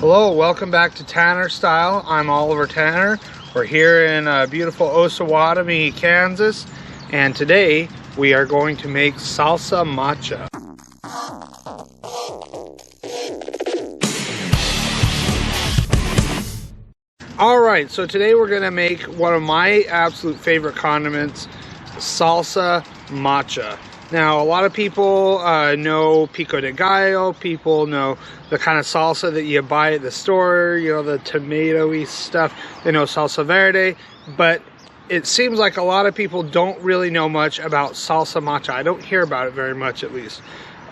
Hello, welcome back to Tanner Style. I'm Oliver Tanner. We're here in beautiful Osawatomie, Kansas, and today we are going to make salsa macha. Alright, so today we're going to make one of my absolute favorite condiments, salsa macha. Now, a lot of people know pico de gallo, people know the kind of salsa that you buy at the store, you know, the tomato-y stuff. They know salsa verde, but it seems like a lot of people don't really know much about salsa macha. I don't hear about it very much, at least.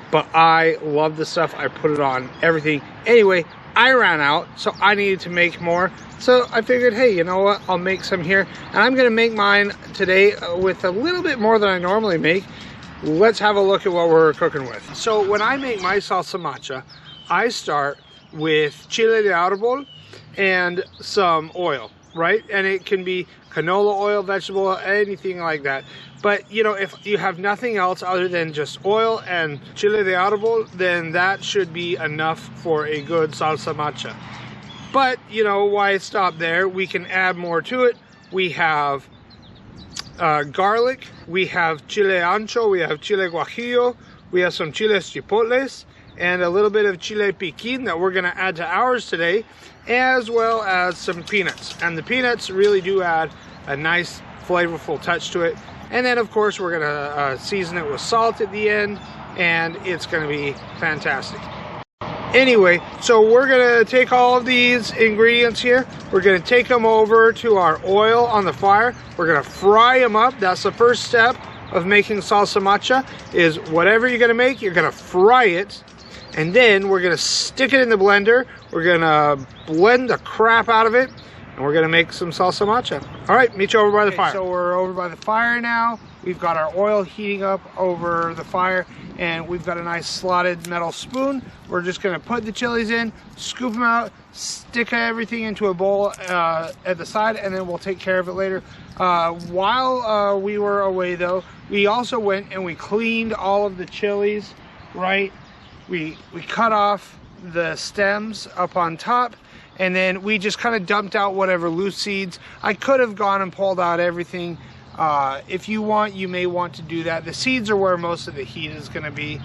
But I love the stuff. I put it on everything. Anyway, I ran out, so I needed to make more. So I figured, hey, you know what? I'll make some here. And I'm going to make mine today with a little bit more than I normally make. Let's have a look at what we're cooking with. So when I make my salsa macha, I start with chile de árbol and some oil, right? And it can be canola oil, vegetable oil, anything like that. But you know, if you have nothing else other than just oil and chile de árbol, then that should be enough for a good salsa macha. But you know, why stop there? We can add more to it. We have garlic, we have chile ancho, we have chile guajillo, we have some chiles chipotles, and a little bit of chile piquin that we're going to add to ours today, as well as some peanuts. And the peanuts really do add a nice flavorful touch to it. And then of course we're going to season it with salt at the end, and it's going to be fantastic. Anyway, so we're going to take all of these ingredients here. We're going to take them over to our oil on the fire. We're going to fry them up. That's the first step of making salsa macha, is whatever you're going to make, you're going to fry it. And then we're going to stick it in the blender. We're going to blend the crap out of it. And we're going to make some salsa macha. All right, meet you over by the fire. So we're over by the fire now. We've got our oil heating up over the fire, and we've got a nice slotted metal spoon. We're just going to put the chilies in, scoop them out, stick everything into a bowl at the side, and then we'll take care of it later. While we were away though, we also went and we cleaned all of the chilies, right? We cut off the stems up on top, and then we just kind of dumped out whatever loose seeds. I could have gone and pulled out everything. If you want, you may want to do that. The seeds are where most of the heat is going to be.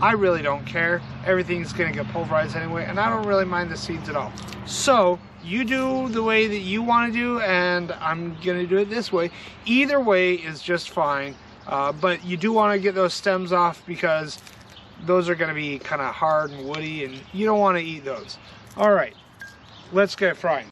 I really don't care. Everything's going to get pulverized anyway, and I don't really mind the seeds at all. So you do the way that you want to do, and I'm going to do it this way. Either way is just fine, but you do want to get those stems off because those are going to be kind of hard and woody, and you don't want to eat those. All right, let's get frying.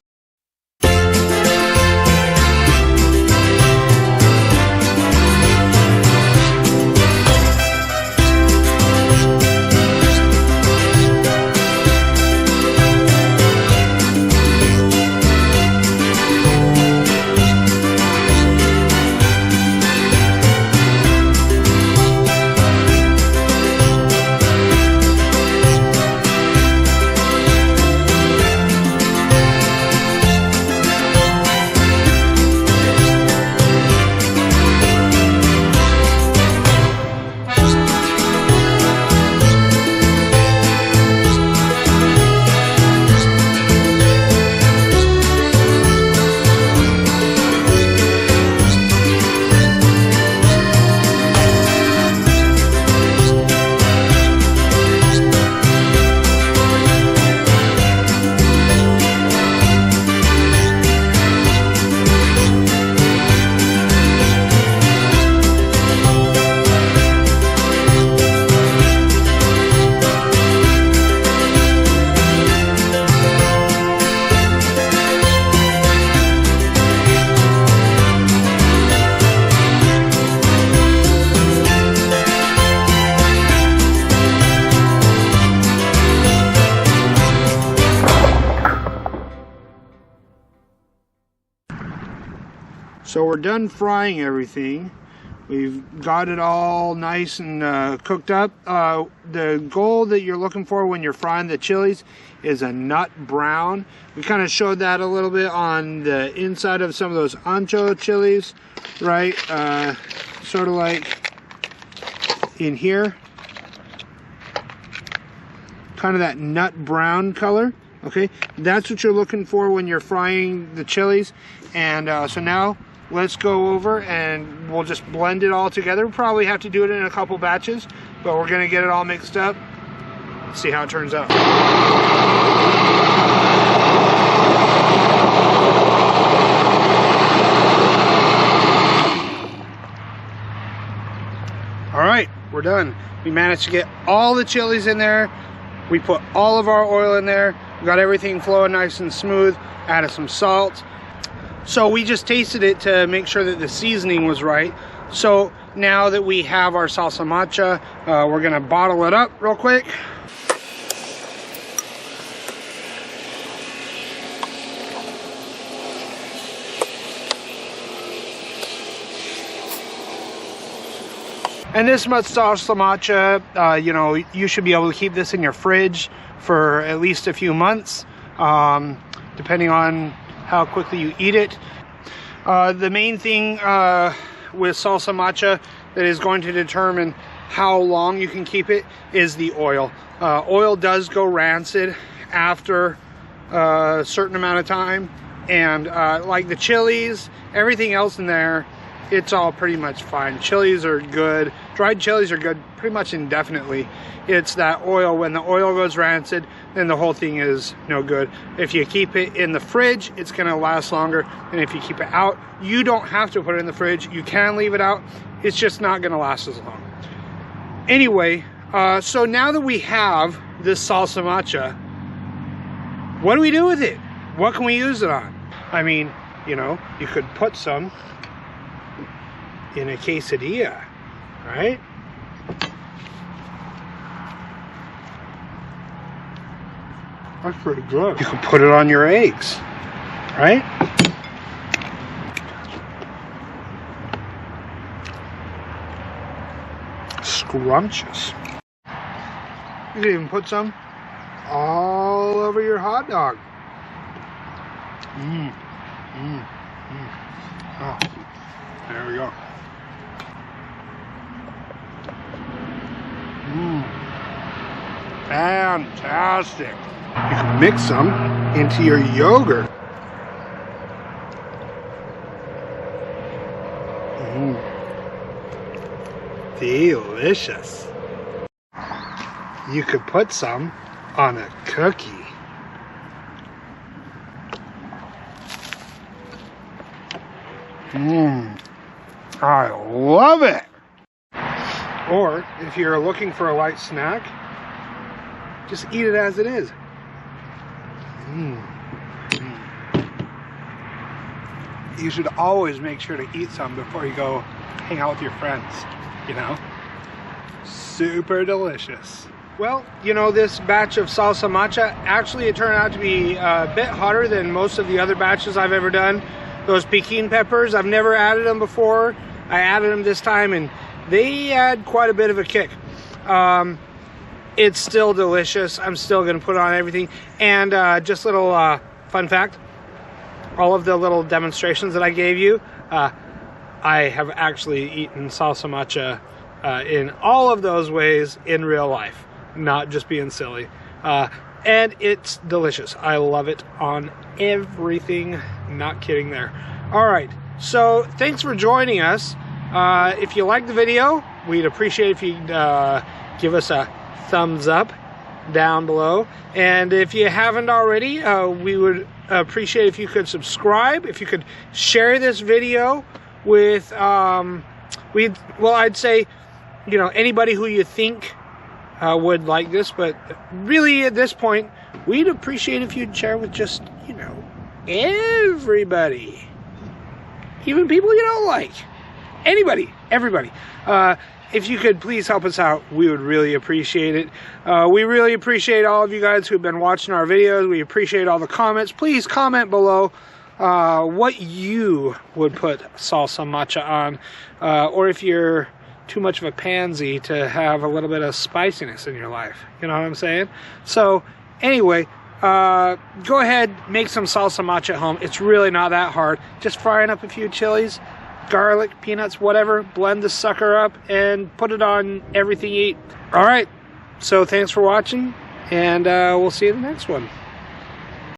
So we're done frying everything. We've got it all nice and cooked up. The goal that you're looking for when you're frying the chilies is a nut brown. We kind of showed that a little bit on the inside of some of those ancho chilies, right? Sort of like in here. kind of that nut brown color. Okay, that's what you're looking for when you're frying the chilies. And so now let's go over and we'll just blend it all together. We'll probably have to do it in a couple batches, but we're gonna get it all mixed up. See how it turns out. All right, we're done. We managed to get all the chilies in there. We put all of our oil in there. We got everything flowing nice and smooth. Added some salt. So we just tasted it to make sure that the seasoning was right. So now that we have our salsa macha, we're gonna bottle it up real quick. And this much salsa macha, you know, you should be able to keep this in your fridge for at least a few months, depending on how quickly you eat it. The main thing with salsa macha that is going to determine how long you can keep it is the oil. Oil does go rancid after a certain amount of time, and like the chilies, everything else in there, it's all pretty much fine. Chilies are good. Dried chilies are good pretty much indefinitely. It's that oil. When the oil goes rancid, then the whole thing is no good. If you keep it in the fridge, it's gonna last longer. And if you keep it out, you don't have to put it in the fridge. You can leave it out. It's just not gonna last as long. Anyway, so now that we have this salsa macha, what do we do with it? What can we use it on? I mean, you know, you could put some in a quesadilla, right? That's pretty good. You can put it on your eggs, right? Scrumptious. You can even put some all over your hot dog. Oh, there we go. Fantastic. You can mix some into your yogurt. Delicious. You could put some on a cookie. I love it. Or if you're looking for a light snack, just eat it as it is. You should always make sure to eat some before you go hang out with your friends, you know? Super delicious. Well, you know, this batch of salsa macha, actually it turned out to be a bit hotter than most of the other batches I've ever done. Those Peking peppers, I've never added them before. I added them this time and they add quite a bit of a kick. It's still delicious. I'm still gonna put it on everything. And just a little fun fact, all of the little demonstrations that I gave you, I have actually eaten salsa macha in all of those ways in real life, not just being silly. And it's delicious. I love it on everything. Not kidding there. All right, so thanks for joining us. If you liked the video, we'd appreciate if you'd give us a thumbs up down below. And if you haven't already, we would appreciate if you could subscribe, if you could share this video with, well, I'd say, you know, anybody who you think would like this, but really at this point, we'd appreciate if you'd share with just, you know, everybody. Even people you don't like. Anybody, everybody. If you could please help us out, we would really appreciate it. We really appreciate all of you guys who've been watching our videos. We appreciate all the comments. Please comment below what you would put salsa macha on, or if you're too much of a pansy to have a little bit of spiciness in your life. You know what I'm saying? So anyway, go ahead, make some salsa macha at home. It's really not that hard. Just frying up a few chilies, garlic, peanuts, whatever, blend the sucker up and put it on everything you eat. All right, so thanks for watching, and we'll see you in the next one.